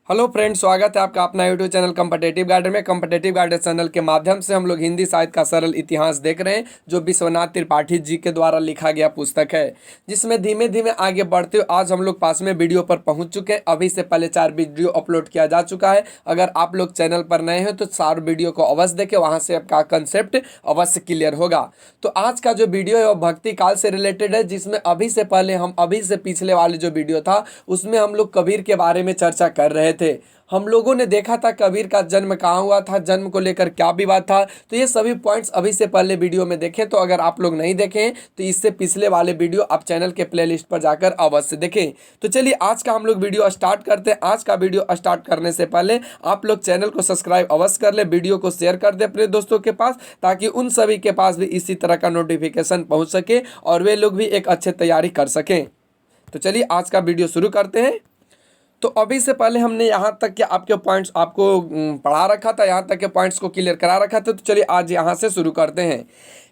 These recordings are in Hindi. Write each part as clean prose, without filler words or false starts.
हेलो फ्रेंड्स, स्वागत है आपका अपना यूट्यूब चैनल कॉम्पिटिटिव गाइडर में। कॉम्पिटिटिव गाइडर चैनल के माध्यम से हम लोग हिंदी साहित्य का सरल इतिहास देख रहे हैं, जो विश्वनाथ त्रिपाठी जी के द्वारा लिखा गया पुस्तक है, जिसमें धीमे धीमे आगे बढ़ते हुए आज हम लोग 5वें वीडियो पर पहुंच चुके हैं। अभी से पहले 4 वीडियो अपलोड किया जा चुका है। अगर आप लोग चैनल पर नए हैं तो 4 वीडियो को अवश्य देखें, वहाँ से आपका कंसेप्ट अवश्य क्लियर होगा। तो आज का जो वीडियो है वो भक्ति काल से रिलेटेड है, जिसमें अभी से पिछले वाले जो वीडियो था उसमें हम लोग कबीर के बारे में चर्चा कर रहे थे। हम लोगों ने देखा था कबीर का जन्म कहाँ हुआ था, जन्म को लेकर क्या विवाद था। तो ये सभी पॉइंट्स अभी से पहले वीडियो में देखें। तो अगर आप लोग नहीं देखें तो इससे पिछले वाले वीडियो आप चैनल के प्लेलिस्ट पर जाकर अवश्य देखें। तो चलिए आज का हम लोग वीडियो स्टार्ट करते हैं। आज का वीडियो स्टार्ट करने से पहले आप लोग चैनल को सब्सक्राइब अवश्य कर ले, वीडियो को शेयर कर दे अपने दोस्तों के पास, ताकि उन सभी के पास भी इसी तरह का नोटिफिकेशन पहुँच सके और वे लोग भी एक अच्छे तैयारी कर सकें। तो चलिए आज का वीडियो शुरू करते हैं। तो अभी से पहले हमने यहाँ तक के आपके पॉइंट्स आपको पढ़ा रखा था, यहाँ तक के पॉइंट्स को क्लियर करा रखा था। तो चलिए आज यहाँ से शुरू करते हैं।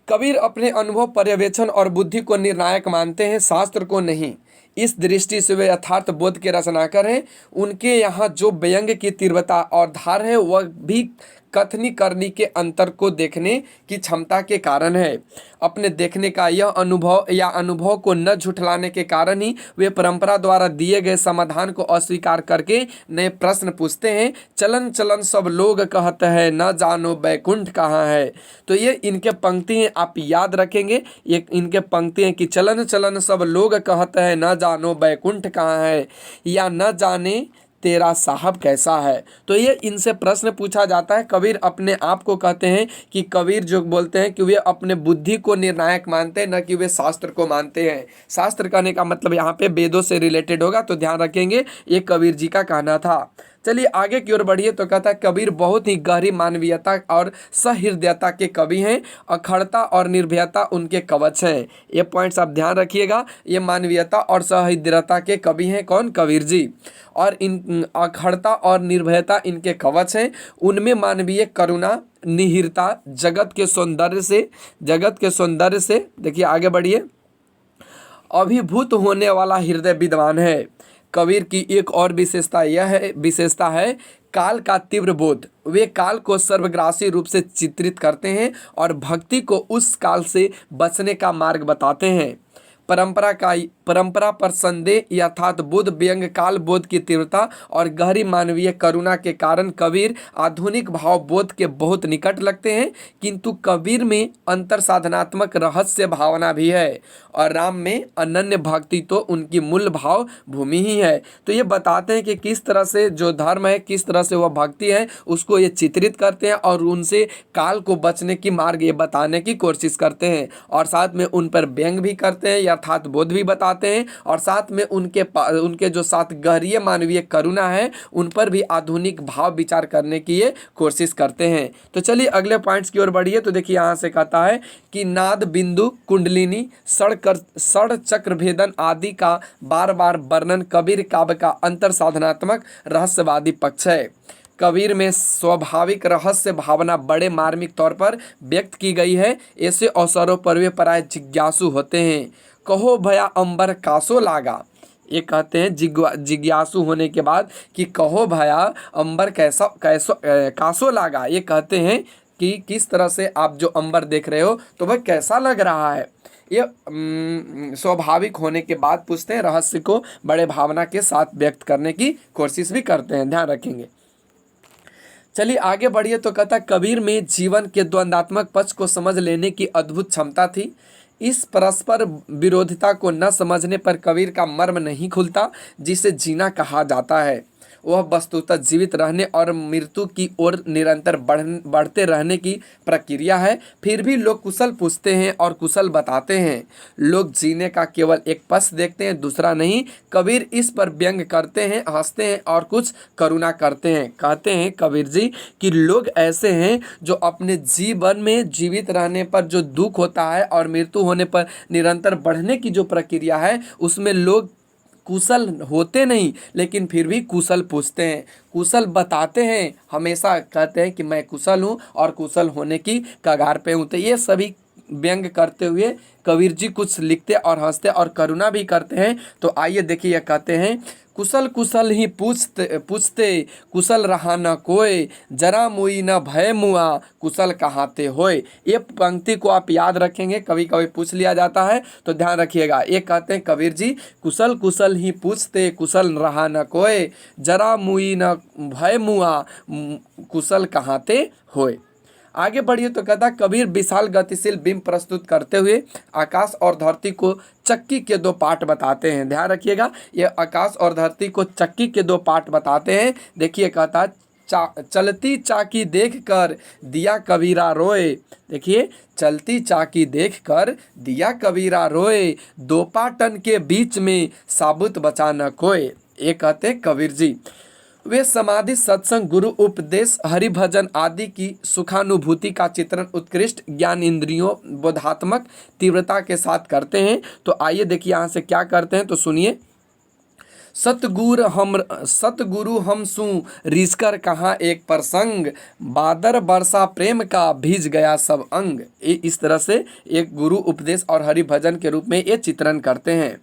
कबीर अपने अनुभव, पर्यवेक्षण और बुद्धि को निर्णायक मानते हैं, शास्त्र को नहीं। इस दृष्टि से वे यथार्थ बोध के रचनाकार हैं। उनके यहाँ जो व्यंग की तीव्रता और धार है वह भी कथनी करनी के अंतर को देखने की क्षमता के कारण है। अपने देखने का यह अनुभव को न झुठलाने के कारण ही वे परंपरा द्वारा दिए गए समाधान को अस्वीकार करके नए प्रश्न पूछते हैं। चलन चलन सब लोग कहते हैं, न जानो बैकुंठ कहाँ है। तो ये इनके पंक्ति हैं, आप याद रखेंगे। ये इनके पंक्ति हैं कि चलन चलन सब लोग कहते हैं, न जानो बैकुंठ कहाँ है, या न जाने तेरा साहब कैसा है। तो ये इनसे प्रश्न पूछा जाता है। कबीर अपने आप को कहते हैं कि कबीर जो बोलते हैं कि वे अपने बुद्धि को निर्णायक मानते हैं, न कि वे शास्त्र को मानते हैं। शास्त्र कहने का मतलब यहाँ पे वेदों से रिलेटेड होगा, तो ध्यान रखेंगे, ये कबीर जी का कहना था। चलिए आगे की ओर बढ़िए। तो कहता है कबीर बहुत ही गहरी मानवीयता और सहृदयता के कवि हैं। अखड़ता और निर्भयता उनके कवच हैं। ये पॉइंट्स आप ध्यान रखिएगा। ये मानवीयता और सहृदयता के कवि हैं कौन? कबीर जी। और इन अखड़ता और निर्भयता इनके कवच हैं। उनमें मानवीय करुणा, निहिरता, जगत के सौंदर्य से देखिए आगे बढ़िए, अभिभूत होने वाला हृदय विद्वान है। कबीर की एक और विशेषता है काल का तीव्र बोध। वे काल को सर्वग्रासी रूप से चित्रित करते हैं और भक्ति को उस काल से बचने का मार्ग बताते हैं। परंपरा पर संदेह, यथार्थ बोध, व्यंग काल बोध की तीव्रता और गहरी मानवीय करुणा के कारण कबीर आधुनिक भाव बोध के बहुत निकट लगते हैं। किंतु कबीर में अंतर साधनात्मक रहस्य भावना भी है और राम में अनन्य भक्ति तो उनकी मूल भाव भूमि ही है। तो ये बताते हैं कि किस तरह से जो धर्म है, किस तरह से वह भक्ति है, उसको ये चित्रित करते हैं और उनसे काल को बचने की मार्ग ये बताने की कोशिश करते हैं। और साथ में उन पर व्यंग भी करते हैं, यथार्थ बोध भी बताते हैं, और साथ में उनके जो साथ गहरी मानवीय करुणा है उन पर भी आधुनिक भाव विचार करने की ये कोशिश करते हैं। तो चलिए अगले पॉइंट्स की ओर बढ़िए। तो देखिए यहाँ से कहता है कि नाद, बिंदु, कुंडलिनी, षड़ चक्र भेदन आदि का बार बार वर्णन कबीर काव्य का अंतर साधनात्मक रहस्यवादी पक्ष है। कबीर में स्वाभाविक रहस्य भावना बड़े मार्मिक तौर पर व्यक्त की गई है। ऐसे अवसरों पर वे प्राय जिज्ञासु होते हैं। कहो भया अंबर कासो लागा। ये कहते हैं जिज्ञासु होने के बाद कि कहो भया अंबर कासो लागा। ये कहते हैं कि किस तरह से आप जो अंबर देख रहे हो तो वह कैसा लग रहा है। ये स्वाभाविक होने के बाद पूछते हैं, रहस्य को बड़े भावना के साथ व्यक्त करने की कोशिश भी करते हैं, ध्यान रखेंगे। चलिए आगे बढ़िए। तो कहता है कबीर में जीवन के द्वंद्वात्मक पक्ष को समझ लेने की अद्भुत क्षमता थी। इस परस्पर विरोधिता को न समझने पर कबीर का मर्म नहीं खुलता, जिसे जीना कहा जाता है। वह वस्तुतः जीवित रहने और मृत्यु की ओर निरंतर बढ़ते रहने की प्रक्रिया है। फिर भी लोग कुशल पूछते हैं और कुशल बताते हैं। लोग जीने का केवल एक पक्ष देखते हैं, दूसरा नहीं। कबीर इस पर व्यंग करते हैं, हंसते हैं और कुछ करुणा करते हैं। कहते हैं कबीर जी कि लोग ऐसे हैं जो अपने जीवन में जीवित रहने पर जो दुख होता है और मृत्यु होने पर निरंतर बढ़ने की जो प्रक्रिया है उसमें लोग कुशल होते नहीं, लेकिन फिर भी कुशल पूछते हैं, कुशल बताते हैं, हमेशा कहते हैं कि मैं कुशल हूँ और कुशल होने की कगार पे हूँ। तो ये सभी व्यंग करते हुए कबीर जी कुछ लिखते और हंसते और करुणा भी करते हैं। तो आइए देखिए, यह कहते हैं, कुशल कुशल ही पूछते पूछते कुशल रहा न कोय, जरा मुई न भय मुआ कुशल कहाते होय। ये पंक्ति को आप याद रखेंगे, कभी कभी पूछ लिया जाता है तो ध्यान रखिएगा। ये कहते हैं कबीर जी, कुशल कुशल ही पूछते कुशल रहा न कोय, जरा मुई न भय मुआ कुशल कहाते होय। आगे बढ़िए तो कहता है, कबीर विशाल गतिशील बिंब प्रस्तुत करते हुए आकाश और धरती को चक्की के दो पार्ट बताते हैं। ध्यान रखिएगा, ये आकाश और धरती को चक्की के दो पार्ट बताते हैं। देखिए कहता है, चलती चाकी देखकर दिया कबीरा रोए। देखिए, चलती चाकी देखकर दिया कबीरा रोए, दो पाटन के बीच में साबुत बचा न कोय। ये कहते कबीर जी। वे समाधि, सत्संग, गुरु उपदेश, हरिभजन आदि की सुखानुभूति का चित्रण उत्कृष्ट ज्ञान इंद्रियों बोधात्मक तीव्रता के साथ करते हैं। तो आइए देखिए यहाँ से क्या करते हैं, तो सुनिए। सतगुरु हम सु रिसकर कहाँ एक प्रसंग, बादर बरसा प्रेम का भीज गया सब अंग। इस तरह से एक गुरु उपदेश और हरिभजन के रूप में ये चित्रण करते हैं।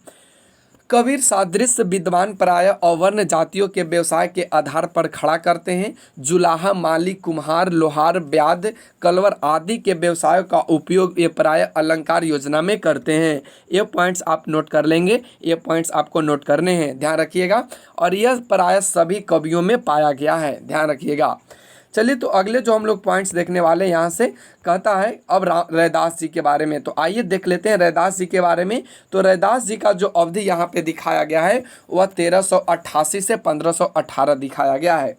कबीर सादृश्य विद्वान प्राय अवर्ण जातियों के व्यवसाय के आधार पर खड़ा करते हैं। जुलाहा, माली, कुम्हार, लोहार, ब्याद, कलवर आदि के व्यवसायों का उपयोग ये प्राय अलंकार योजना में करते हैं। ये पॉइंट्स आप नोट कर लेंगे, ये पॉइंट्स आपको नोट करने हैं, ध्यान रखिएगा। और यह प्राय सभी कवियों में पाया गया है, ध्यान रखिएगा। चलिए, तो अगले जो हम लोग पॉइंट्स देखने वाले हैं, यहाँ से कहता है अब रैदास जी के बारे में। तो आइए देख लेते हैं रैदास जी के बारे में। तो रैदास जी का जो अवधि यहाँ पे दिखाया गया है वह 1388 से 1518 दिखाया गया है।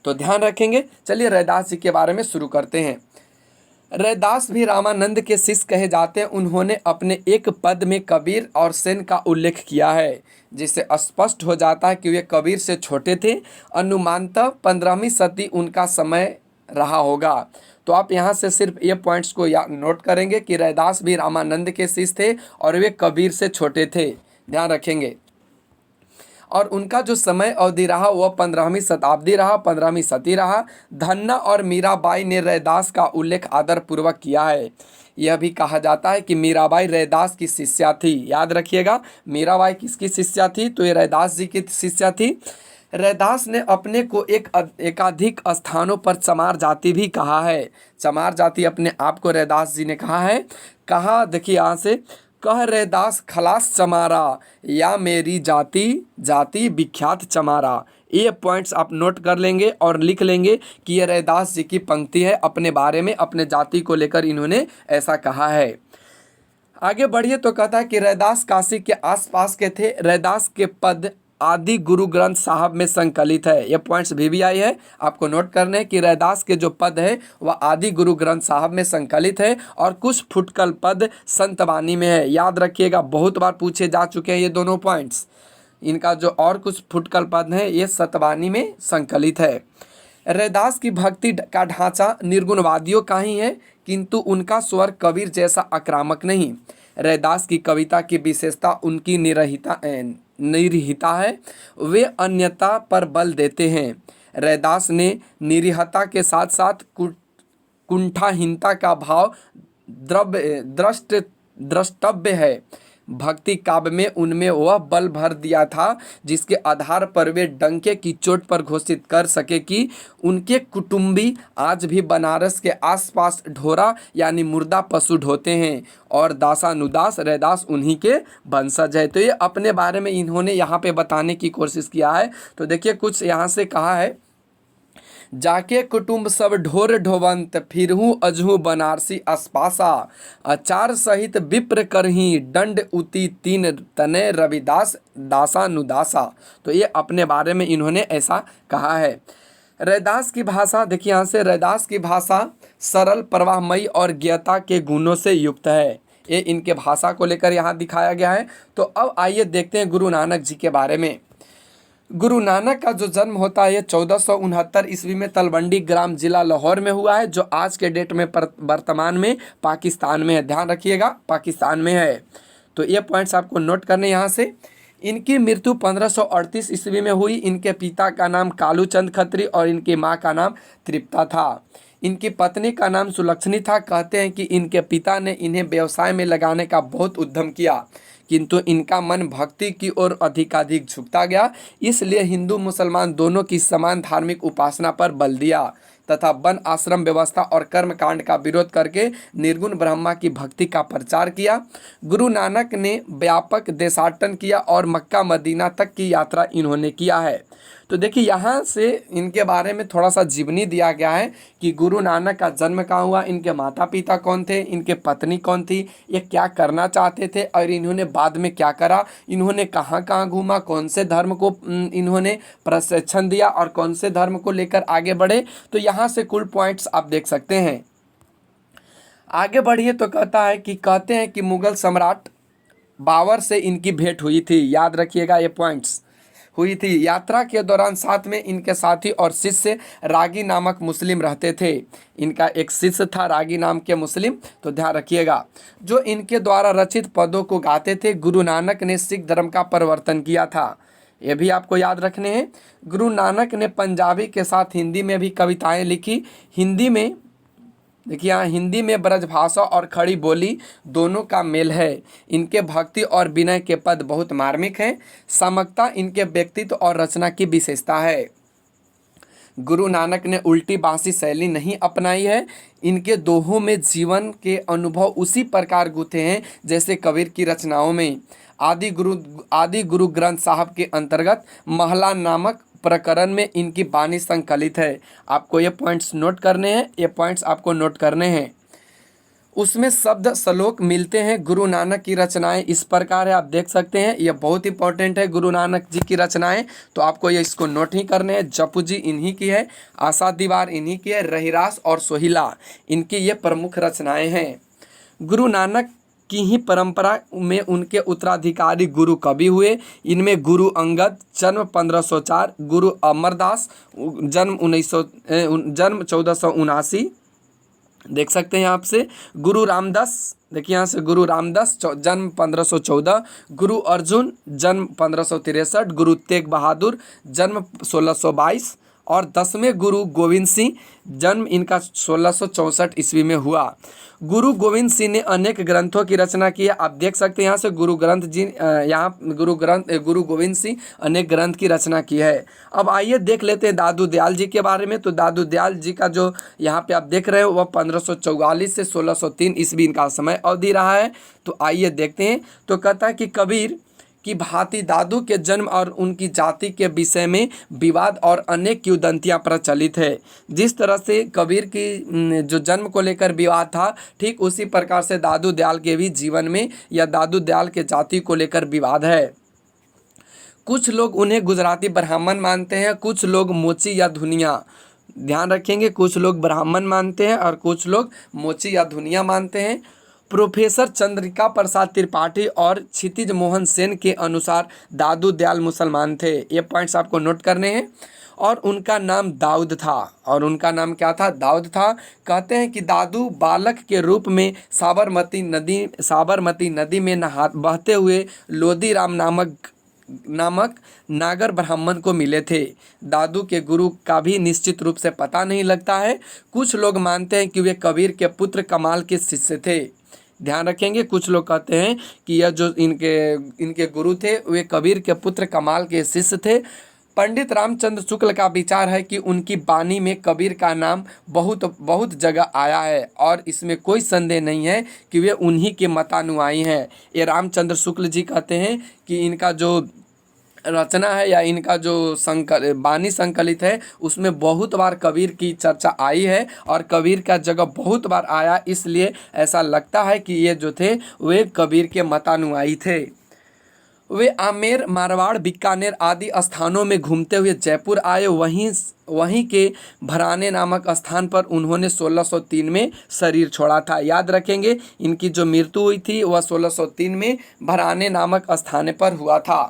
तो ध्यान रखेंगे। चलिए रैदास जी के बारे में शुरू करते हैं। रैदास भी रामानंद के शिष्य कहे जाते हैं। उन्होंने अपने एक पद में कबीर और सेन का उल्लेख किया है, जिससे स्पष्ट हो जाता है कि वे कबीर से छोटे थे। अनुमानतः 15वीं सदी उनका समय रहा होगा। तो आप यहाँ से सिर्फ ये पॉइंट्स को नोट करेंगे कि रैदास भी रामानंद के शिष्य थे और वे कबीर से छोटे थे, ध्यान रखेंगे। और उनका जो समय अवधि रहा वह 15वीं शताब्दी रहा, 15वीं सदी रहा। धन्ना और मीराबाई ने रैदास का उल्लेख आदरपूर्वक किया है। यह भी कहा जाता है कि मीराबाई रैदास की शिष्या थी। याद रखिएगा, मीराबाई किसकी शिष्या थी, तो ये रैदास जी की शिष्या थी। रैदास ने अपने को एकाधिक स्थानों पर चमार जाति भी कहा है। चमार जाति अपने आप को रैदास जी ने कहा है। कहा, देखिए यहाँ से, कह रैदास खलास चमारा, या मेरी जाति जाति विख्यात चमारा। ये पॉइंट्स आप नोट कर लेंगे और लिख लेंगे कि ये रैदास जी की पंक्ति है। अपने बारे में, अपने जाति को लेकर इन्होंने ऐसा कहा है। आगे बढ़िए तो कहता है कि रैदास काशी के आसपास के थे। रैदास के पद आदि गुरु ग्रंथ साहब में संकलित है। ये पॉइंट्स भी आई है, आपको नोट करने हैं कि रैदास के जो पद है वह आदि गुरु ग्रंथ साहब में संकलित है और कुछ फुटकल पद संतवानी में है। याद रखिएगा, बहुत बार पूछे जा चुके हैं ये दोनों पॉइंट्स। इनका जो और कुछ फुटकल पद है ये सतवानी में संकलित है। रैदास की भक्ति का ढांचा निर्गुणवादियों का ही है, किंतु उनका स्वर कबीर जैसा आक्रामक नहीं। रैदास की कविता की विशेषता उनकी निरहिता है। वे अन्यता पर बल देते हैं। रैदास ने निरीहता के साथ साथ कुंठाहीनता का भाव द्रष्टव्य है। भक्ति काव्य में उनमें वह बल भर दिया था जिसके आधार पर वे डंके की चोट पर घोषित कर सके कि उनके कुटुंबी आज भी बनारस के आसपास ढोरा यानी मुर्दा पशु ढोते हैं और दासानुदास रैदास उन्हीं के वंशज है। तो ये अपने बारे में इन्होंने यहाँ पे बताने की कोशिश किया है। तो देखिए कुछ यहाँ से कहा है, जाके कुटुंब सब ढोर ढोवंत, फिरहूँ अजहू बनारसी अस्पासा, अचार सहित विप्र करही दंड उती तीन तने रविदास दासानुदासा। तो ये अपने बारे में इन्होंने ऐसा कहा है। रैदास की भाषा, देखिए यहाँ से, रैदास की भाषा सरल, प्रवाहमयी और ज्ञता के गुणों से युक्त है। ये इनके भाषा को लेकर यहाँ दिखाया गया है। तो अब आइए देखते हैं गुरु नानक जी के बारे में। गुरु नानक का जो जन्म होता है ये 1469 ईस्वी में तलवंडी ग्राम जिला लाहौर में हुआ है, जो आज के डेट में वर्तमान में पाकिस्तान में है। ध्यान रखिएगा, पाकिस्तान में है। तो ये पॉइंट्स आपको नोट करने यहाँ से। इनकी मृत्यु 1538 ईस्वी में हुई। इनके पिता का नाम कालूचंद खत्री और इनकी माँ का नाम तृप्ता था। इनकी पत्नी का नाम सुलक्षणी था। कहते हैं कि इनके पिता ने इन्हें व्यवसाय में लगाने का बहुत उद्यम किया, किंतु इनका मन भक्ति की ओर अधिकाधिक झुकता गया। इसलिए हिंदू मुसलमान दोनों की समान धार्मिक उपासना पर बल दिया तथा वन आश्रम व्यवस्था और कर्म कांड का विरोध करके निर्गुण ब्रह्मा की भक्ति का प्रचार किया। गुरु नानक ने व्यापक देशाटन किया और मक्का मदीना तक की यात्रा इन्होंने किया है। तो देखिए यहाँ से इनके बारे में थोड़ा सा जीवनी दिया गया है कि गुरु नानक का जन्म कहाँ हुआ, इनके माता पिता कौन थे, इनके पत्नी कौन थी, ये क्या करना चाहते थे और इन्होंने बाद में क्या करा, इन्होंने कहाँ कहाँ घूमा, कौन से धर्म को इन्होंने प्रशिक्षण दिया और कौन से धर्म को लेकर आगे बढ़े। तो यहाँ से कुल पॉइंट्स आप देख सकते हैं। आगे बढ़िए तो कहते हैं कि मुगल सम्राट बाबर से इनकी भेंट हुई थी। याद रखिएगा ये पॉइंट्स, हुई थी। यात्रा के दौरान साथ में इनके साथी और शिष्य रागी नामक मुस्लिम रहते थे। इनका एक शिष्य था रागी नाम के मुस्लिम, तो ध्यान रखिएगा, जो इनके द्वारा रचित पदों को गाते थे। गुरु नानक ने सिख धर्म का परिवर्तन किया था, ये भी आपको याद रखने हैं। गुरु नानक ने पंजाबी के साथ हिंदी में भी कविताएं लिखी। हिंदी में देखिए यहाँ हिंदी में ब्रजभाषा और खड़ी बोली दोनों का मेल है। इनके भक्ति और विनय के पद बहुत मार्मिक हैं। समकता इनके व्यक्तित्व और रचना की विशेषता है। गुरु नानक ने उल्टी बांसी शैली नहीं अपनाई है। इनके दोहों में जीवन के अनुभव उसी प्रकार गुथे हैं जैसे कबीर की रचनाओं में। आदि गुरु ग्रंथ साहब के अंतर्गत महला नामक प्रकरण में इनकी वाणी संकलित है। आपको ये पॉइंट्स नोट करने हैं, ये पॉइंट्स आपको नोट करने हैं। उसमें शब्द श्लोक मिलते हैं। गुरु नानक की रचनाएं इस प्रकार है, आप देख सकते हैं, ये बहुत इंपॉर्टेंट है। गुरु नानक जी की रचनाएं, तो आपको ये इसको नोट ही करने हैं। जपू जी इन्हीं की है, आशा दीवार इन्हीं की है, रहीरास और सोहिला इनकी ये प्रमुख रचनाएं हैं। गुरु नानक की ही परंपरा में उनके उत्तराधिकारी गुरु कवि हुए। इनमें गुरु अंगद जन्म 1504, गुरु अमरदास जन्म 1479, देख सकते हैं आपसे। गुरु रामदास, देखिए यहाँ से गुरु रामदास जन्म 1514, गुरु अर्जुन जन्म 1563, गुरु तेग बहादुर जन्म 1622 और 10वें गुरु गोविंद सिंह जन्म इनका 1664 ईस्वी में हुआ। गुरु गोविंद सिंह ने अनेक ग्रंथों की रचना की है। आप देख सकते हैं यहाँ से गुरु गोविंद सिंह अनेक ग्रंथ की रचना की है। अब आइए देख लेते हैं दादू दयाल जी के बारे में। तो दादू दयाल जी का जो यहाँ पे आप देख रहे हो वह 1544 से 1603 ईस्वी इनका समय अवधि रहा है। तो आइए देखते हैं। तो कहता है कि कबीर की भांति दादू के जन्म और उनकी जाति के विषय में विवाद और अनेक किंवदंतियां प्रचलित है। जिस तरह से कबीर की जो जन्म को लेकर विवाद था, ठीक उसी प्रकार से दादू दयाल के भी जीवन में या दादू दयाल के जाति को लेकर विवाद है। कुछ लोग उन्हें गुजराती ब्राह्मण मानते हैं, कुछ लोग मोची या धुनिया, ध्यान रखेंगे, कुछ लोग ब्राह्मण मानते हैं और कुछ लोग मोची या धुनिया मानते हैं। प्रोफेसर चंद्रिका प्रसाद त्रिपाठी और क्षितिज मोहन सेन के अनुसार दादू दयाल मुसलमान थे। ये पॉइंट्स आपको नोट करने हैं। और उनका नाम दाऊद था, और उनका नाम क्या था? दाऊद था। कहते हैं कि दादू बालक के रूप में साबरमती नदी में बहते हुए लोदीराम नामक नागर ब्राह्मण को मिले थे। दादू के गुरु का भी निश्चित रूप से पता नहीं लगता है। कुछ लोग मानते हैं कि वे कबीर के पुत्र कमाल के शिष्य थे। ध्यान रखेंगे, कुछ लोग कहते हैं कि यह जो इनके गुरु थे वे कबीर के पुत्र कमाल के शिष्य थे। पंडित रामचंद्र शुक्ल का विचार है कि उनकी वाणी में कबीर का नाम बहुत जगह आया है और इसमें कोई संदेह नहीं है कि वे उन्हीं के मतानुयायी हैं। ये रामचंद्र शुक्ल जी कहते हैं कि इनका जो रचना है या इनका जो वाणी संकलित है उसमें बहुत बार कबीर की चर्चा आई है और कबीर का जगह बहुत बार आया, इसलिए ऐसा लगता है कि ये जो थे वे कबीर के मतानुयायी थे। वे आमेर, मारवाड़, बीकानेर आदि स्थानों में घूमते हुए जयपुर आए। वहीं के भराने नामक स्थान पर उन्होंने 1603 में शरीर छोड़ा था। याद रखेंगे, इनकी जो मृत्यु हुई थी वह 1603 में भराने नामक स्थान पर हुआ था।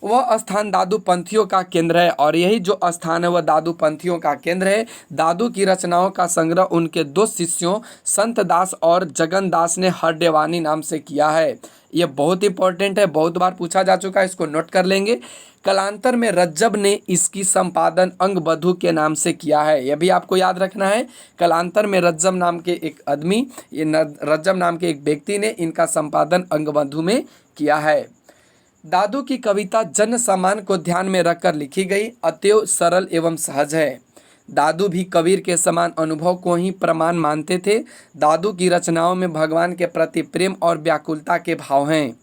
वह स्थान दादू पंथियों का केंद्र है और यही जो स्थान है वह दादू पंथियों का केंद्र है। दादू की रचनाओं का संग्रह उनके 2 शिष्यों संत दास और जगन दास ने हरदेवानी नाम से किया है। यह बहुत इंपॉर्टेंट है, बहुत बार पूछा जा चुका है, इसको नोट कर लेंगे। कालांतर में रज्जब ने इसकी संपादन अंगबधू के नाम से किया है। यह भी आपको याद रखना है। कालांतर में रज्जब नाम के एक आदमी, रज्जब नाम के एक व्यक्ति ने इनका संपादन अंगबधू में किया है। दादू की कविता जन सामान्य को ध्यान में रखकर लिखी गई, अत्यंत सरल एवं सहज है। दादू भी कबीर के समान अनुभव को ही प्रमाण मानते थे। दादू की रचनाओं में भगवान के प्रति प्रेम और व्याकुलता के भाव हैं।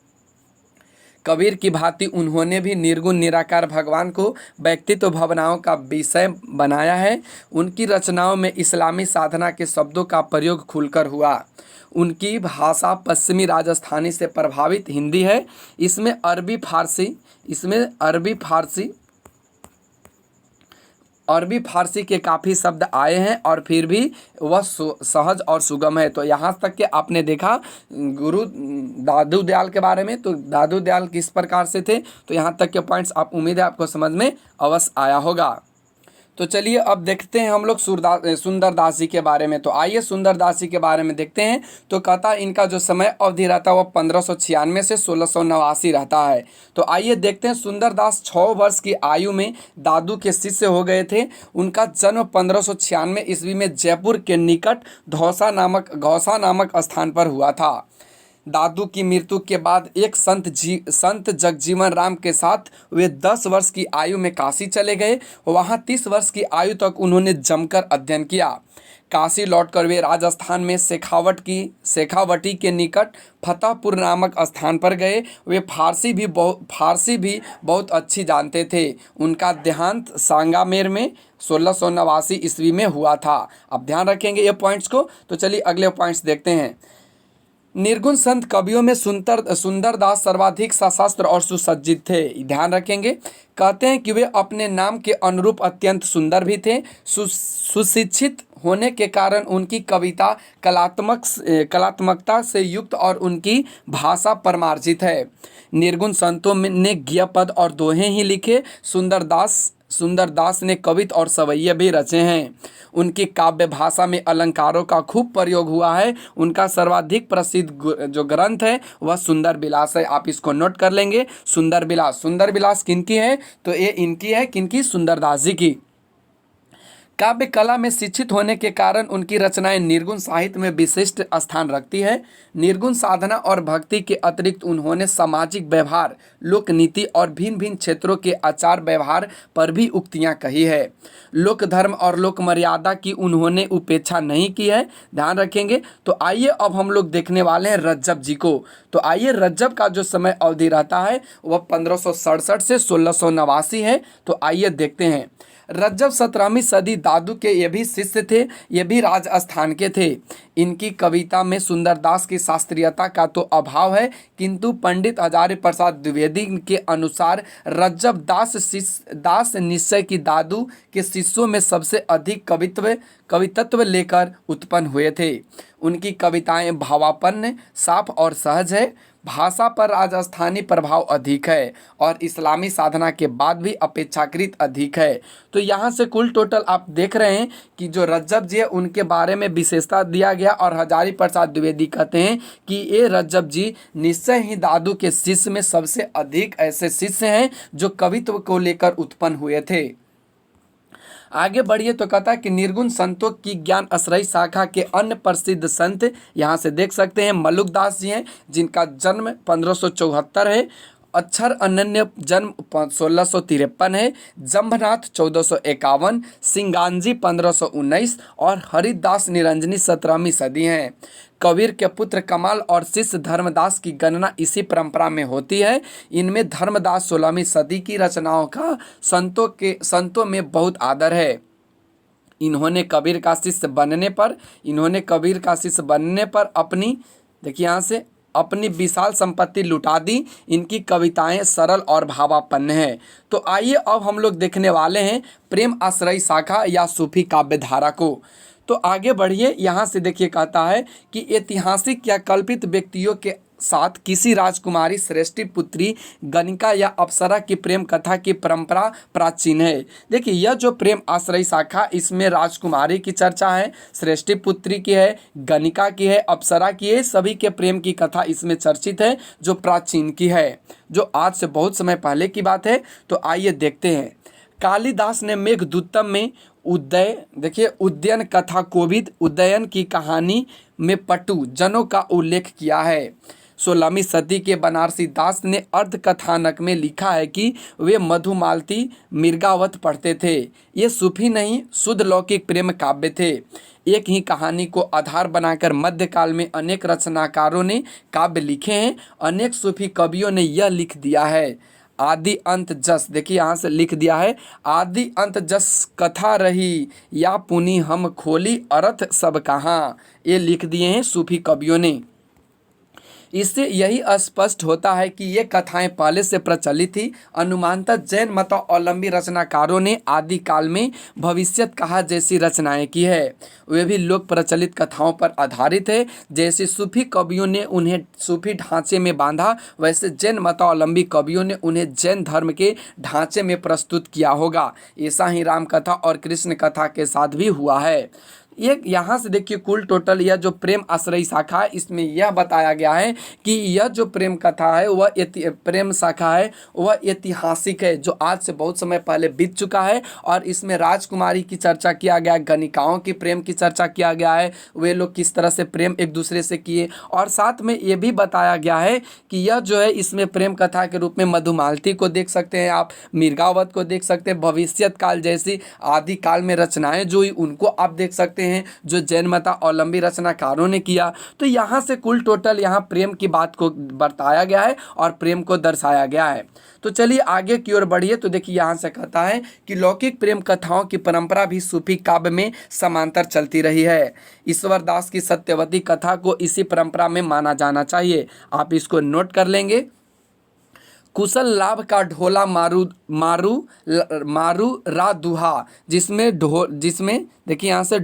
कबीर की भांति उन्होंने भी निर्गुण निराकार भगवान को व्यक्तित्व भावनाओं का विषय बनाया है। उनकी रचनाओं में इस्लामी साधना के शब्दों का प्रयोग खुलकर हुआ। उनकी भाषा पश्चिमी राजस्थानी से प्रभावित हिंदी है। इसमें अरबी फारसी के काफ़ी शब्द आए हैं और फिर भी वह सहज और सुगम है। तो यहाँ तक कि आपने देखा गुरु दादू दयाल के बारे में, तो दादू दयाल किस प्रकार से थे, तो यहाँ तक के पॉइंट्स आप उम्मीद है आपको समझ में अवश्य आया होगा। तो चलिए अब देखते हैं हम लोग सुंदरदास जी के बारे में। तो आइए सुंदरदास जी के बारे में देखते हैं। तो कहता इनका जो समय अवधि रहता है वह 1596 से 1689 रहता है। तो आइए देखते हैं। सुंदरदास 6 वर्ष की आयु में दादू के शिष्य हो गए थे। उनका जन्म 1596 ईस्वी में जयपुर के निकट घौसा नामक स्थान पर हुआ था। दादू की मृत्यु के बाद एक संत जगजीवन राम के साथ वे 10 वर्ष की आयु में काशी चले गए। वहाँ 30 वर्ष की आयु तक उन्होंने जमकर अध्ययन किया। काशी लौटकर वे राजस्थान में शेखावटी के निकट फतेहपुर नामक स्थान पर गए। वे फारसी भी बहुत अच्छी जानते थे। उनका देहांत सांगामेर में 1689 ईस्वी में हुआ था। अब ध्यान रखेंगे ये पॉइंट्स को। तो चलिए अगले पॉइंट्स देखते हैं। निर्गुण संत कवियों में सुंदरदास सर्वाधिक सशस्त्र और सुसज्जित थे। ध्यान रखेंगे। कहते हैं कि वे अपने नाम के अनुरूप अत्यंत सुंदर भी थे। सुशिक्षित होने के कारण उनकी कविता कलात्मकता से युक्त और उनकी भाषा परमार्जित है। निर्गुण संतों ने गीयपद और दोहे ही लिखे। सुंदरदास ने कविता और सवैये भी रचे हैं। उनकी काव्य भाषा में अलंकारों का खूब प्रयोग हुआ है। उनका सर्वाधिक प्रसिद्ध जो ग्रंथ है वह सुंदर विलास है। आप इसको नोट कर लेंगे। सुंदर विलास किनकी है, तो ये इनकी है, किनकी, सुंदरदास जी की। काव्य कला में शिक्षित होने के कारण उनकी रचनाएं निर्गुण साहित्य में विशिष्ट स्थान रखती है। निर्गुण साधना और भक्ति के अतिरिक्त उन्होंने सामाजिक व्यवहार, लोक नीति और भिन्न भिन्न क्षेत्रों के आचार व्यवहार पर भी उक्तियां कही है। लोक धर्म और लोक मर्यादा की उन्होंने उपेक्षा नहीं की है। ध्यान रखेंगे। तो आइए अब हम लोग देखने वाले हैं रज्जब जी को। तो आइए, रज्जब का जो समय अवधि रहता है वह 1567 से 1689 है। तो आइए देखते हैं। रज्जब 17वीं सदी दादू के ये भी शिष्य थे, ये भी राजस्थान के थे। इनकी कविता में सुंदरदास की शास्त्रीयता का तो अभाव है, किंतु पंडित हजारी प्रसाद द्विवेदी के अनुसार रज्जब दास निश्चय की दादू के शिष्यों में सबसे अधिक कवित्व लेकर उत्पन्न हुए थे। उनकी कविताएं भावापन्न, साफ और सहज है। भाषा पर राजस्थानी प्रभाव अधिक है और इस्लामी साधना के बाद भी अपेक्षाकृत अधिक है। तो यहाँ से कुल टोटल आप देख रहे हैं कि जो रज्जब जी है उनके बारे में विशेषता दिया गया और हजारी प्रसाद द्विवेदी कहते हैं कि ये रज्जब जी निश्चय ही दादू के शिष्य में सबसे अधिक ऐसे शिष्य हैं जो कवित्व को लेकर उत्पन्न हुए थे। आगे बढ़िए। तो कहता है कि निर्गुण संतों की ज्ञान आश्रयी शाखा के अन्य प्रसिद्ध संत यहाँ से देख सकते हैं। मल्लुकदास जी हैं, जिनका जन्म 1574 है। अक्षर अनन्य जन्म 1653 है। जम्भनाथ 1451, सिंगांजी 1519 और हरिदास निरंजनी 17वीं सदी हैं। कबीर के पुत्र कमाल और शिष्य धर्मदास की गणना इसी परंपरा में होती है। इनमें धर्मदास 16वीं सदी की रचनाओं का संतों में बहुत आदर है। इन्होंने कबीर का शिष्य बनने पर अपनी विशाल संपत्ति लुटा दी। इनकी कविताएं सरल और भावापन्न हैं। तो आइए अब हम लोग देखने वाले हैं प्रेम आश्रयी शाखा या सूफी काव्य धारा को। तो आगे बढ़िए। यहाँ से देखिए, कहता है कि ऐतिहासिक या कल्पित व्यक्तियों के साथ किसी राजकुमारी श्रेष्ठी पुत्री गणिका या अप्सरा की प्रेम कथा की परंपरा प्राचीन है। देखिए यह जो प्रेम आश्रय शाखा, इसमें राजकुमारी की चर्चा है, श्रेष्ठी पुत्री की है, गणिका की है, अप्सरा की है, सभी के प्रेम की कथा इसमें चर्चित है जो प्राचीन की है, जो आज से बहुत समय पहले की बात है। तो आइए देखते हैं। कालिदास ने मेघदूतम में उद्यन कथा कोविद उदयन की कहानी में पटु जनों का उल्लेख किया है। 16वीं सदी के बनारसी दास ने अर्ध कथानक में लिखा है कि वे मधुमालती मिर्गावत पढ़ते थे। ये सूफी नहीं, शुद्ध लौकिक प्रेम काव्य थे। एक ही कहानी को आधार बनाकर मध्यकाल में अनेक रचनाकारों ने काव्य लिखे हैं। अनेक सूफी कवियों ने यह लिख दिया है, आदि अंत जस, देखिए यहाँ से लिख दिया है, आदि अंत जस कथा रही या पुनी हम खोली अर्थ सब कहाँ, ये लिख दिए हैं सूफी कवियों ने। इससे यही स्पष्ट होता है कि ये कथाएं पहले से प्रचलित थी। अनुमानतः जैन मतावलंबी रचनाकारों ने आदि काल में भविष्यत कहा जैसी रचनाएं की है, वे भी लोक प्रचलित कथाओं पर आधारित है। जैसे सूफी कवियों ने उन्हें सूफी ढांचे में बांधा, वैसे जैन मतावलंबी कवियों ने उन्हें जैन धर्म के ढांचे में प्रस्तुत किया होगा। ऐसा ही राम कथा और कृष्ण कथा के साथ भी हुआ है। एक यहाँ से देखिए कुल टोटल यह जो प्रेम आश्रय शाखा है, इसमें यह बताया गया है कि यह जो प्रेम कथा है वह प्रेम शाखा है वह ऐतिहासिक है, जो आज से बहुत समय पहले बीत चुका है। और इसमें राजकुमारी की चर्चा किया गया, गणिकाओं की प्रेम की चर्चा किया गया है, वे लोग किस तरह से प्रेम एक दूसरे से किए। और साथ में ये भी बताया गया है कि यह जो है इसमें प्रेम कथा के रूप में मधुमालती को देख सकते हैं, आप मिर्गावत को देख सकते हैं, भविष्यत काल जैसी आदि काल में रचनाएं जो हुई उनको आप देख सकते हैं, जो जैन मतावलंबी रचनाकारों ने किया। तो यहाँ से कुल टोटल यहाँ प्रेम की बात को बताया गया है और प्रेम को दर्शाया गया है। तो चलिए आगे की ओर बढ़िए। तो देखिए यहाँ से कहता है कि लौकिक प्रेम कथाओं की परंपरा भी सूफी काव्य में समांतर चलती रही है। ईश्वर दास की सत्यवती कथा को इसी परंपरा में माना जाना चाहिए, आप इसको नोट कर लेंगे। कुशल लाभ का ढोला मारू मारू मारू रा दुहा, जिसमें देखिए यहाँ से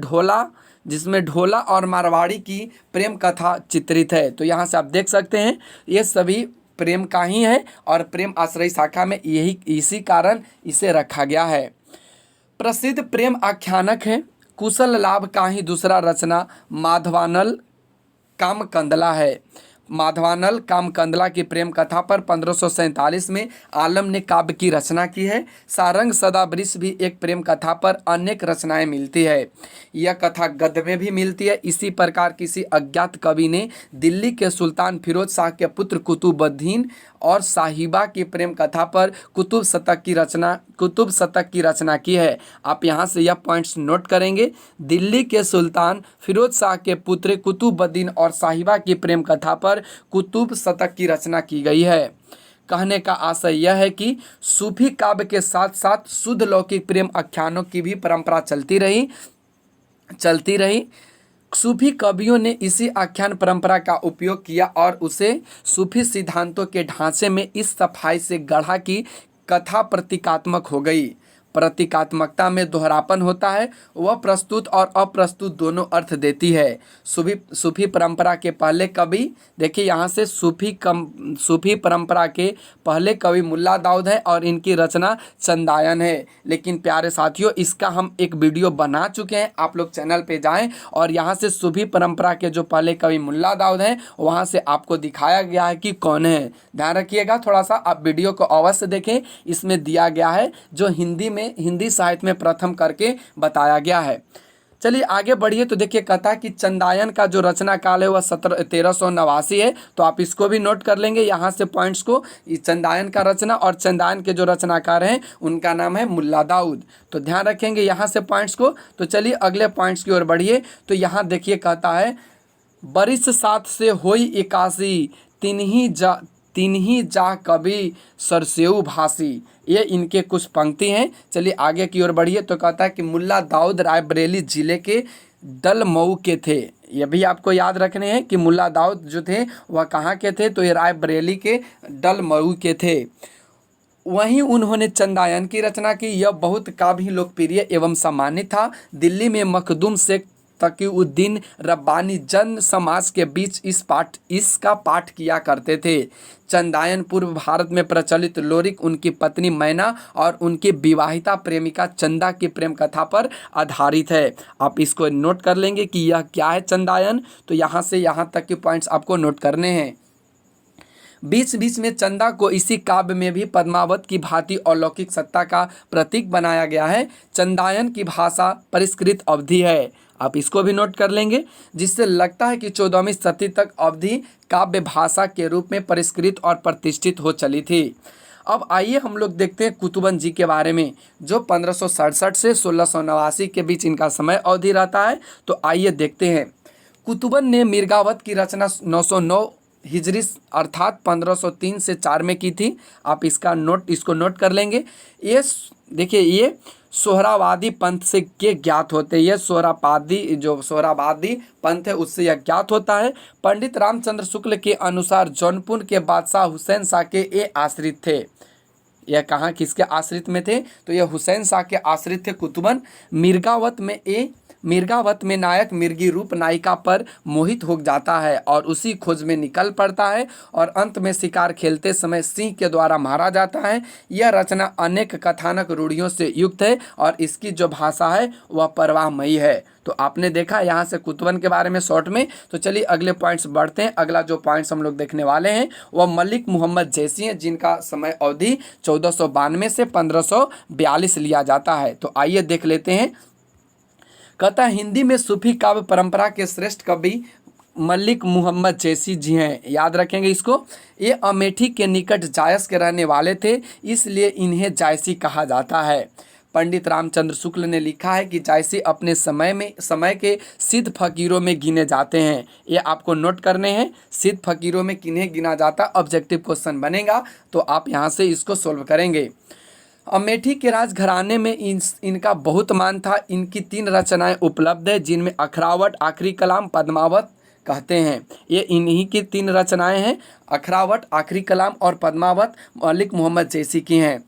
जिसमें ढोला और मारवाड़ी की प्रेम कथा चित्रित है। तो यहाँ से आप देख सकते हैं ये सभी प्रेम का ही है और प्रेम आश्रय शाखा में इसी कारण इसे रखा गया है। प्रसिद्ध प्रेम आख्यानक है कुशल लाभ का ही दूसरा रचना माधवानल कामकंदला है। माधवानल कामकंदला की प्रेम कथा पर 1547 में आलम ने काव्य की रचना की है। सारंग सदावृष भी एक प्रेम कथा पर अनेक रचनाएं मिलती है। यह कथा गद्य में भी मिलती है। इसी प्रकार किसी अज्ञात कवि ने दिल्ली के सुल्तान फिरोज शाह के पुत्र कुतुबुद्दीन और साहिबा की प्रेम कथा पर कुतुब शतक की रचना की है। आप यहाँ से यह पॉइंट्स नोट करेंगे। दिल्ली के सुल्तान फिरोज शाह के पुत्र कुतुबुद्दीन और साहिबा की प्रेम कथा पर कुतुब शतक की रचना की गई है। कहने का आशय यह है कि सूफी काव्य के साथ साथ शुद्ध लौकिक प्रेम आख्यानों की भी परंपरा चलती रही। सूफी कवियों ने इसी आख्यान परंपरा का उपयोग किया और उसे सूफी सिद्धांतों के ढांचे में इस सफाई से गढ़ा कि कथा प्रतीकात्मक हो गई। प्रतीकात्मकता में दोहरापन होता है, वह प्रस्तुत और अप्रस्तुत दोनों अर्थ देती है। सूफी परंपरा के पहले कवि, देखिए यहाँ से सूफी परंपरा के पहले कवि मुल्ला दाऊद है और इनकी रचना चंदायन है। लेकिन प्यारे साथियों, इसका हम एक वीडियो बना चुके हैं, आप लोग चैनल पे जाएं और यहाँ से सूफी परंपरा के जो पहले कवि मुल्ला दाऊद हैं वहाँ से आपको दिखाया गया है कि कौन है। ध्यान रखिएगा, थोड़ा सा आप वीडियो को अवश्य देखें, इसमें दिया गया है जो हिंदी साहित्य में प्रथम करके बताया गया है। चलिए आगे बढ़िए। तो देखिए कथा की चंदायन का जो रचना काल है वह 1389 है। तो आप इसको भी नोट कर लेंगे यहाँ से पॉइंट्स को, चंदायन का रचना और चंदायन के जो रचनाकार हैं उनका नाम है मुल्ला दाऊद। तो ध्यान रखेंगे यहाँ से पॉइंट्स को। तो चलिए अगले पॉइंट्स की ओर बढ़िए। तो यहाँ देखिए कहता है बरिस साथ से होई एकासी तिन्ही जा कवि सरसेऊ भासी, ये इनके कुछ पंक्ति हैं। चलिए आगे की ओर बढ़िए। तो कहता है कि मुल्ला दाऊद रायबरेली जिले के डलमऊ के थे। ये भी आपको याद रखने हैं कि मुल्ला दाऊद जो थे वह कहाँ के थे, तो ये रायबरेली के डलमऊ के थे। वहीं उन्होंने चंदायन की रचना की। यह बहुत काव्य लोकप्रिय एवं सम्मानित था। दिल्ली में मखदूम शेख तकीउद्दीन रब्बानी जन समाज के बीच इसका पाठ किया करते थे। चंदायन पूर्व भारत में प्रचलित लोरिक उनकी पत्नी मैना और उनकी विवाहिता प्रेमिका चंदा की प्रेम कथा पर आधारित है। आप इसको नोट कर लेंगे कि यह क्या है चंदायन। तो यहाँ से यहाँ तक के पॉइंट्स आपको नोट करने हैं। बीच बीच में चंदा को इसी काव्य में भी पद्मावत की भांति अलौकिक सत्ता का प्रतीक बनाया गया है। चंदायन की भाषा परिष्कृत अवधि है, आप इसको भी नोट कर लेंगे, जिससे लगता है कि 14वीं शताब्दी तक अवधि काव्य भाषा के रूप में परिष्कृत और प्रतिष्ठित हो चली थी। अब आइए हम लोग देखते हैं कुतुबन जी के बारे में, जो 1567 से 1689 के बीच इनका समय अवधि रहता है। तो आइए देखते हैं। कुतुबन ने मिर्गावत की रचना 909 हिजरी अर्थात 1503 से 4 में की थी। आप इसको नोट कर लेंगे। ये देखिए, ये सोहरावादी पंथ से के ज्ञात होते हैं। ये सोहरावादी पंथ है उससे यह ज्ञात होता है। पंडित रामचंद्र शुक्ल के अनुसार जौनपुर के बादशाह हुसैन शाह के ये आश्रित थे। यह कहाँ किसके आश्रित में थे? तो यह हुसैन शाह के आश्रित थे कुतुबन। मिर्गावत में नायक मिर्गी रूप नायिका पर मोहित हो जाता है और उसी खोज में निकल पड़ता है और अंत में शिकार खेलते समय सिंह के द्वारा मारा जाता है। यह रचना अनेक कथानक रूढ़ियों से युक्त है और इसकी जो भाषा है वह परवाहमयी है। तो आपने देखा यहाँ से कुतुबन के बारे में शॉर्ट में। तो चलिए अगले पॉइंट्स बढ़ते हैं। अगला जो पॉइंट्स हम लोग देखने वाले हैं वह मलिक मोहम्मद जैसी हैं, जिनका समय अवधि 1492 से 1542 लिया जाता है। तो आइए देख लेते हैं। कहता है, हिंदी में सूफी काव्य परंपरा के श्रेष्ठ कवि मलिक मोहम्मद जैसी जी हैं। याद रखेंगे इसको। ये अमेठी के निकट जायस के रहने वाले थे, इसलिए इन्हें जायसी कहा जाता है। पंडित रामचंद्र शुक्ल ने लिखा है कि जायसी अपने समय के सिद्ध फकीरों में गिने जाते हैं। ये आपको नोट करने हैं। सिद्ध फकीरों में किन्हें गिना जाता, ऑब्जेक्टिव क्वेश्चन बनेगा तो आप यहाँ से इसको सोल्व करेंगे। अमेठी के राजघराने में इनका बहुत मान था। इनकी 3 रचनाएं उपलब्ध है, जिनमें अखरावट, आखिरी कलाम, पद्मावत कहते हैं। ये इन्हीं की 3 रचनाएं हैं। अखरावट, आखिरी कलाम और पद्मावत मलिक मोहम्मद जैसी की हैं।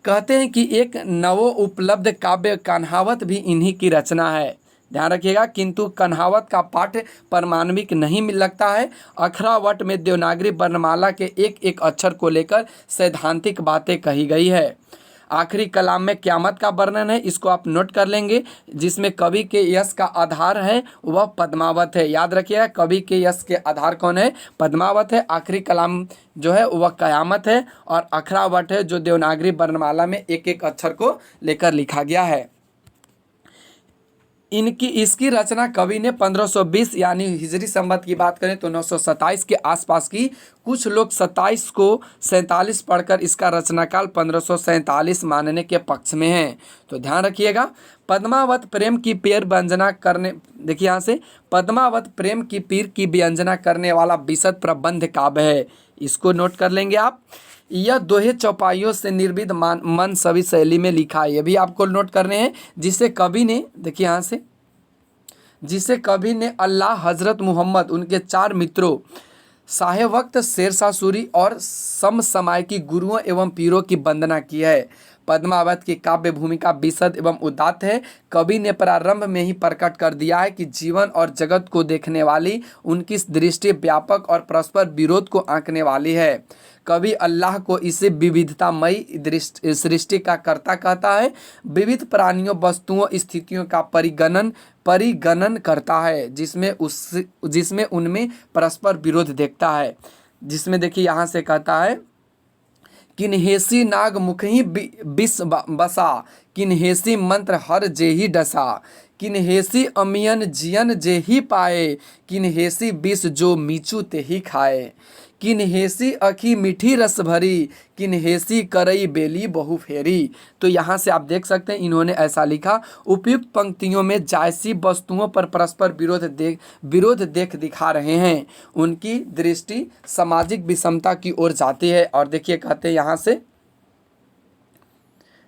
कहते हैं कि एक नवो उपलब्ध काव्य कन्हावत भी इन्हीं की रचना है। ध्यान रखिएगा, किंतु कन्हावत का पाठ परमाणविक नहीं मिल लगता है। अखरावट में देवनागरी वर्णमाला के एक एक अक्षर को लेकर सैद्धांतिक बातें कही गई है। आखिरी कलाम में क़यामत का वर्णन है, इसको आप नोट कर लेंगे। जिसमें कवि के यश का आधार है वह पद्मावत है। याद रखिएगा, कवि के यश के आधार कौन है? पद्मावत है। आखिरी कलाम जो है वह क़यामत है और अखरावट है जो देवनागरी वर्णमाला में एक एक अक्षर को लेकर लिखा गया है। इसकी रचना कवि ने 1520 यानी हिजरी संवत की बात करें तो 927 के आसपास की। कुछ लोग 27 को 47 पढ़कर इसका रचनाकाल 1547 मानने के पक्ष में हैं। तो ध्यान रखिएगा। पद्मावत प्रेम की पीर व्यंजना करने, देखिए यहाँ से, पद्मावत प्रेम की पीर की व्यंजना करने वाला विशद प्रबंध काव्य है। इसको नोट कर लेंगे आप। यह दोहे चौपाइयों से निर्विध मन सभी शैली में लिखा है। ये भी आपको नोट करने हैं। जिसे कवि ने, देखिए यहाँ से, जिसे कवि ने अल्लाह, हजरत मोहम्मद, उनके 4 मित्रों, शाह वक्त, शेरशाह सूरी और समसामयिकी गुरुओं एवं पीरों की वंदना की है। पद्मावत की काव्य भूमिका विशद एवं उदात्त है। कवि ने प्रारंभ में ही प्रकट कर दिया है कि जीवन और जगत को देखने वाली उनकी दृष्टि व्यापक और परस्पर विरोध को आंकने वाली है। कवि अल्लाह को इसे विविधतामयी सृष्टि का कर्ता कहता है। विविध प्राणियों, वस्तुओं, स्थितियों का परिगणन करता है, जिसमें उनमें परस्पर विरोध देखता है। जिसमें देखिए यहाँ से कहता है, किन्हेसी नाग मुखही विष बसा, किन्हेसी मंत्र हर जेही डसा, किन्हेसी अमियन जियन जेही पाए, किन्हेसी विष जो मीचू तेही खाए, किन्हेसी अखी मीठी रस भरी, किन्हेसी करई बेली बहु फेरी। तो यहाँ से आप देख सकते हैं इन्होंने ऐसा लिखा। उपयुक्त पंक्तियों में जायसी वस्तुओं पर परस्पर विरोध देख दिखा रहे हैं। उनकी दृष्टि सामाजिक विषमता की ओर जाती है। और देखिए कहते हैं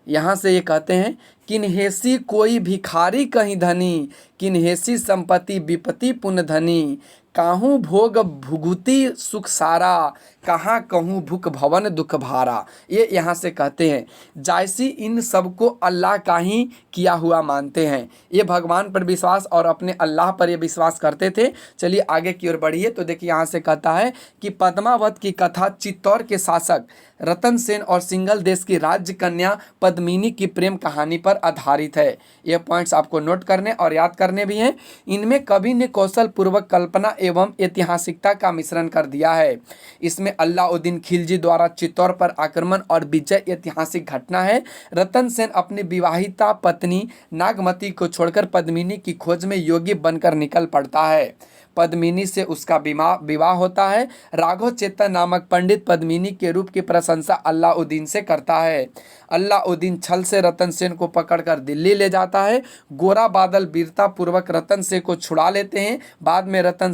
यहाँ से ये कहते हैं किन्हेसी कोई भिखारी कहीं धनी, किन्हेसी संपत्ति विपत्ति पुन धनी, काहू भोग भुगुति सुख सारा, कहाँ कहूँ भुक भवन दुख भारा। ये यहाँ से कहते हैं जायसी इन सबको अल्लाह का ही किया हुआ मानते हैं। ये भगवान पर विश्वास और अपने अल्लाह पर ये विश्वास करते थे। चलिए आगे की ओर बढ़िए तो देखिए यहाँ से कहता है कि पद्मावत की कथा चित्तौड़ के शासक रतन सेन और सिंघल देश की राज्य कन्या पद्मिनी की प्रेम कहानी पर आधारित है। ये पॉइंट्स आपको नोट करने और याद करने भी हैं। इनमें कवि ने कौशल पूर्वक कल्पना एवं ऐतिहासिकता का मिश्रण कर दिया है। इसमें अलाउद्दीन खिलजी द्वारा चित्तौड़ पर आक्रमण और विजय ऐतिहासिक घटना है। रतन सेन अपनी विवाहिता पत्नी नागमती को छोड़कर पद्मिनी की खोज में योगी बनकर निकल पड़ता है। पद्मिनी से उसका विवाह होता है। राघव चेतन नामक पंडित पद्मिनी के रूप की प्रशंसा अलाउद्दीन से करता है। अलाउद्दीन छल से रतन सेन को पकड़कर दिल्ली ले जाता है। गोरा बादल वीरता पूर्वक रतन सेन को छुड़ा लेते हैं। बाद में रतन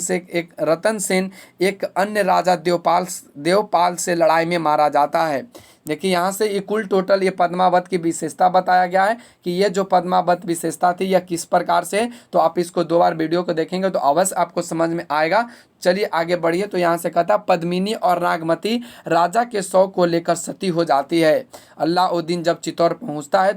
सेन एक अन्य राजा देवपाल से लड़ाई में मारा जाता है। देखिए यहाँ से ये कुल टोटल ये पद्मावत की विशेषता बताया गया है कि ये जो पद्मावत विशेषता थी यह किस प्रकार से, तो आप इसको 2 बार वीडियो को देखेंगे तो अवश्य आपको समझ में आएगा। चलिए आगे बढ़िए तो यहाँ से कहता पद्मिनी और नागमती राजा के शौक को लेकर सती हो जाती है। अलाउद्दीन जब चित्तौड़ पहुँचता है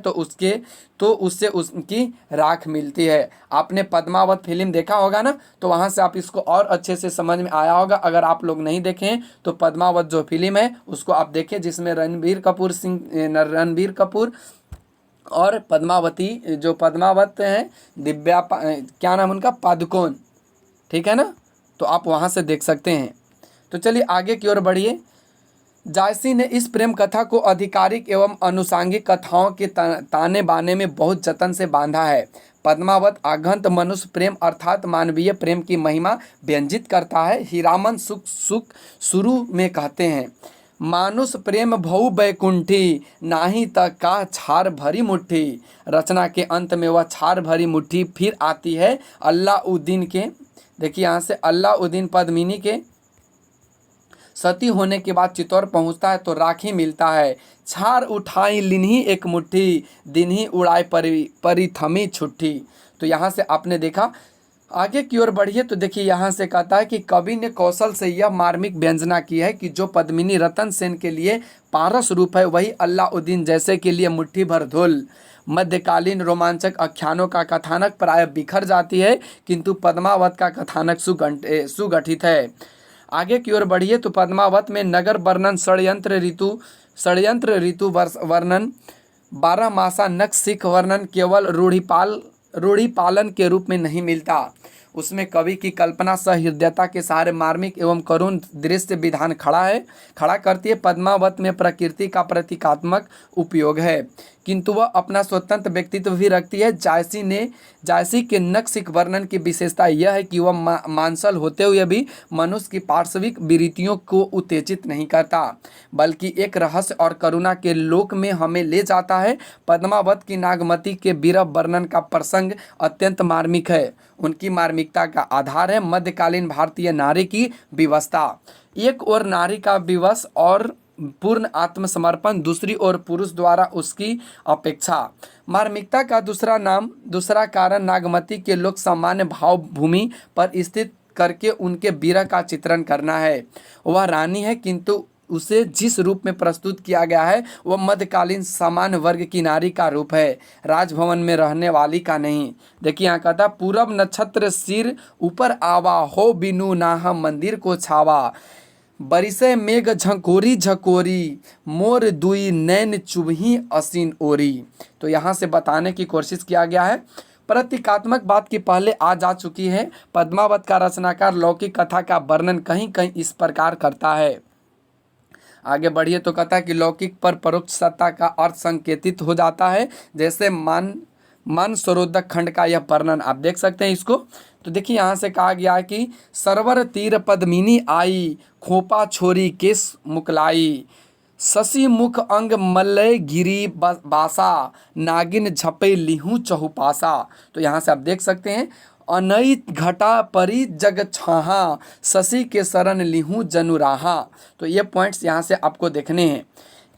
तो उससे उसकी राख मिलती है। आपने पद्मावत फिल्म देखा होगा ना, तो वहाँ से आप इसको और अच्छे से समझ में आया होगा। अगर आप लोग नहीं देखे हैं तो पद्मावत जो फिल्म है उसको आप देखें, जिसमें रणबीर कपूर और पद्मावती जो पद्मावत हैं क्या नाम उनका, पादुकोण, ठीक है ना, तो आप वहाँ से देख सकते हैं। तो चलिए आगे की ओर बढ़िए। जायसी ने इस प्रेम कथा को आधिकारिक एवं अनुषांगिक कथाओं के ताने बाने में बहुत जतन से बांधा है। पद्मावत आगंत मनुष्य प्रेम अर्थात मानवीय प्रेम की महिमा व्यंजित करता है। हीरामन सुख शुरू में कहते हैं, मानुष प्रेम भऊ बैकुंठी, नाही तक का छार भरी मुट्ठी। रचना के अंत में वह छार भरी मुट्ठी फिर आती है। अलाउद्दीन के, देखिए यहाँ से अलाउद्दीन पद्मिनी के सती होने के बाद चित्तौड़ पहुँचता है तो राखी मिलता है। छार उठाई लिन्ही एक मुट्ठी, दिन्ही उड़ाए परी थमी छुट्टी। तो यहाँ से आपने देखा। आगे की ओर बढ़िए तो देखिए यहाँ से कहता है कि कवि ने कौशल से यह मार्मिक व्यंजना की है कि जो पद्मिनी रतन सेन के लिए पारस रूप है वही अलाउद्दीन जैसे के लिए मुट्ठी भर धूल। मध्यकालीन रोमांचक आख्यानों का कथानक प्राय बिखर जाती है, किंतु पद्मावत का कथानक सुगठित है। आगे की ओर बढ़िए तो पद्मावत में नगर वर्णन, षड्यंत्र ऋतु वर्णन, 12 मासा नक्सिक वर्णन केवल रूढ़ी पालन के रूप में नहीं मिलता। उसमें कवि की कल्पना सहृदयता के सहारे मार्मिक एवं करुण दृश्य विधान खड़ा करती है। पद्मावत में प्रकृति का प्रतीकात्मक उपयोग है, किंतु वह अपना स्वतंत्र व्यक्तित्व भी रखती है। जायसी के नक्सिक वर्णन की विशेषता यह है कि वह मांसल होते हुए भी मनुष्य की पार्श्विक विकृतियों को उत्तेजित नहीं करता, बल्कि एक रहस्य और करुणा के लोक में हमें ले जाता है। पद्मावत की नागमती के विरह वर्णन का प्रसंग अत्यंत मार्मिक है। उनकी मार्मिकता का आधार है मध्यकालीन भारतीय नारी की विवशता। एक ओर नारी का विवश और पूर्ण आत्मसमर्पण, दूसरी ओर पुरुष द्वारा उसकी अपेक्षा। मार्मिकता का दूसरा कारण नागमती के लोक सामान्य भाव भूमि पर स्थित करके उनके विरह का चित्रण करना है। वह रानी है, किंतु उसे जिस रूप में प्रस्तुत किया गया है वह मध्यकालीन सामान्य वर्ग की नारी का रूप है, राजभवन में रहने वाली का नहीं। देखिए यहाँ कहता, पूरब नक्षत्र सिर ऊपर आवा, हो बिनु नाह मंदिर को छावा। बरिसे मेघ झकोरी, मोर दुई नैन चुभही असीन ओरी। तो यहाँ से बताने की कोशिश किया गया है। प्रतीकात्मक बात की पहले आ जा चुकी है। पद्मावत का रचनाकार लौकिक कथा का वर्णन कहीं कहीं इस प्रकार करता है। आगे बढ़िए तो कहता है कि लौकिक पर परोक्ष सत्ता का अर्थ संकेतित हो जाता है। जैसे मन सरोदक खंड का यह वर्णन आप देख सकते हैं इसको। तो देखिए यहाँ से कहा गया है कि सरवर तीर पद्मिनी आई, खोपा छोरी केस मुकलाई। शशि मुख अंग मल्लय गिरी बासा, नागिन झपे लिहू चहुपासा। तो यहाँ से आप देख सकते हैं, अनैत घटा परी जग छाहा, शशि के शरण लिहूँ जनुराहा। तो ये पॉइंट्स यहाँ से आपको देखने हैं।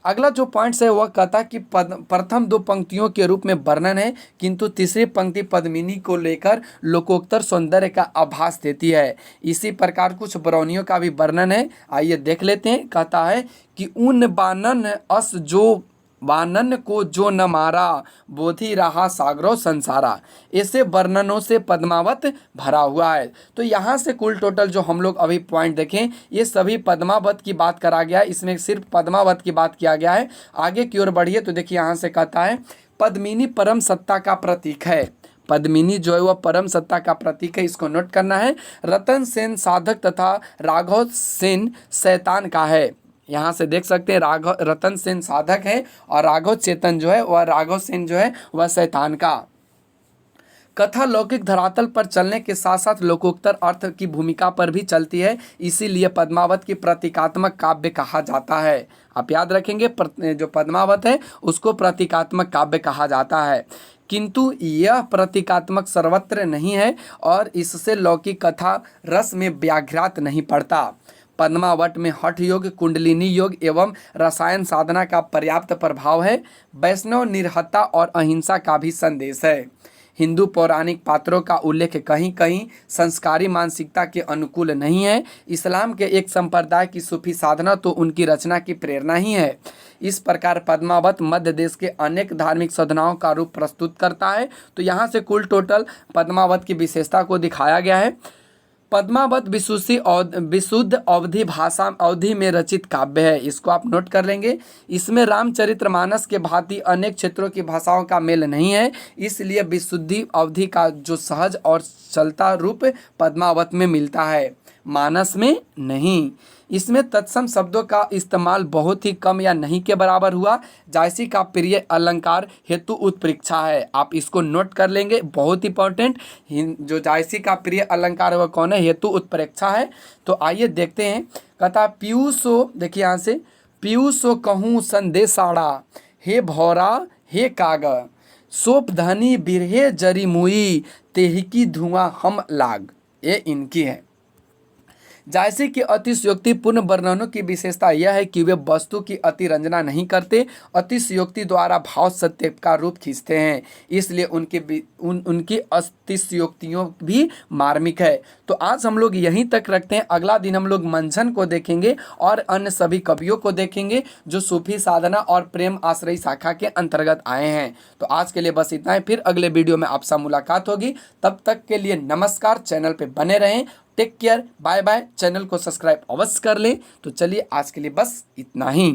अगला जो पॉइंट्स है वह कहता कि प्रथम दो पंक्तियों के रूप में वर्णन है, किंतु तीसरी पंक्ति पद्मिनी को लेकर लोकोत्तर सौंदर्य का आभास देती है। इसी प्रकार कुछ बरौनियों का भी वर्णन है, आइए देख लेते हैं। कहता है कि उन बानन अस जो वानन को जो न मारा, बोधि रहा सागरों संसारा। ऐसे वर्णनों से पद्मावत भरा हुआ है। तो यहाँ से कुल टोटल जो हम लोग अभी पॉइंट देखें, ये सभी पद्मावत की बात करा गया है, इसमें सिर्फ पद्मावत की बात किया गया है। आगे की ओर बढ़िए तो देखिए यहाँ से कहता है पद्मिनी परम सत्ता का प्रतीक है। पद्मिनी जो है वह परम सत्ता का प्रतीक है, इसको नोट करना है। रतन सेन साधक तथा राघव सेन शैतान का है। यहाँ से देख सकते हैं राघव रतन सेन साधक है और राघव चेतन जो है वह राघव सेन जो है वह शैतान का। कथा लौकिक धरातल पर चलने के साथ साथ लोकोत्तर अर्थ की भूमिका पर भी चलती है, इसीलिए पद्मावत की प्रतीकात्मक काव्य कहा जाता है। आप याद रखेंगे जो पद्मावत है उसको प्रतीकात्मक काव्य कहा जाता है, किंतु यह प्रतीकात्मक सर्वत्र नहीं है और इससे लौकिक कथा रस में व्याघ्रात नहीं पड़ता। पद्मावत में हठ योग, कुंडलिनी योग एवं रसायन साधना का पर्याप्त प्रभाव है। वैष्णव निर्हत्ता और अहिंसा का भी संदेश है। हिंदू पौराणिक पात्रों का उल्लेख कहीं कहीं संस्कारी मानसिकता के अनुकूल नहीं है। इस्लाम के एक संप्रदाय की सूफी साधना तो उनकी रचना की प्रेरणा ही है। इस प्रकार पद्मावत मध्य देश के अनेक धार्मिक साधनाओं का रूप प्रस्तुत करता है। तो यहाँ से कुल टोटल पद्मावत की विशेषता को दिखाया गया है। पद्मावत विशुद्ध अवधी भाषा अवधि में रचित काव्य है, इसको आप नोट कर लेंगे। इसमें रामचरितमानस के भांति अनेक क्षेत्रों की भाषाओं का मेल नहीं है, इसलिए विशुद्धि अवधि का जो सहज और चलता रूप पद्मावत में मिलता है, मानस में नहीं। इसमें तत्सम शब्दों का इस्तेमाल बहुत ही कम या नहीं के बराबर हुआ। जायसी का प्रिय अलंकार हेतु उत्प्रेक्षा है, आप इसको नोट कर लेंगे, बहुत इंपॉर्टेंट। जो जायसी का प्रिय अलंकार है वह कौन है? हेतु उत्प्रेक्षा है। तो आइए देखते हैं। कहता पीयूषो, देखिए यहाँ से, पीयूषो कहूँ संदेशाड़ा, हे भौरा हे काग, सोप धनी बिरहे जरी मुई, तेहिकी धुआं हम लाग। ये इनकी है। जायसी के अतिशयोक्तिपूर्ण वर्णनों की विशेषता यह है कि वे वस्तु की अतिरंजना नहीं करते, अतिशयोक्ति द्वारा भाव सत्य का रूप खींचते हैं, इसलिए उनकी अतिशयोक्तियों भी मार्मिक है। तो आज हम लोग यहीं तक रखते हैं। अगला दिन हम लोग मंझन को देखेंगे और अन्य सभी कवियों को देखेंगे जो सूफी साधना और प्रेम आश्रयी शाखा के अंतर्गत आए हैं। तो आज के लिए बस इतना है, फिर अगले वीडियो में आपसे मुलाकात होगी। तब तक के लिए नमस्कार, चैनल पे बने रहें, take care, bye bye. Channel को सब्सक्राइब अवश्य कर लें। तो चलिए आज के लिए बस इतना ही।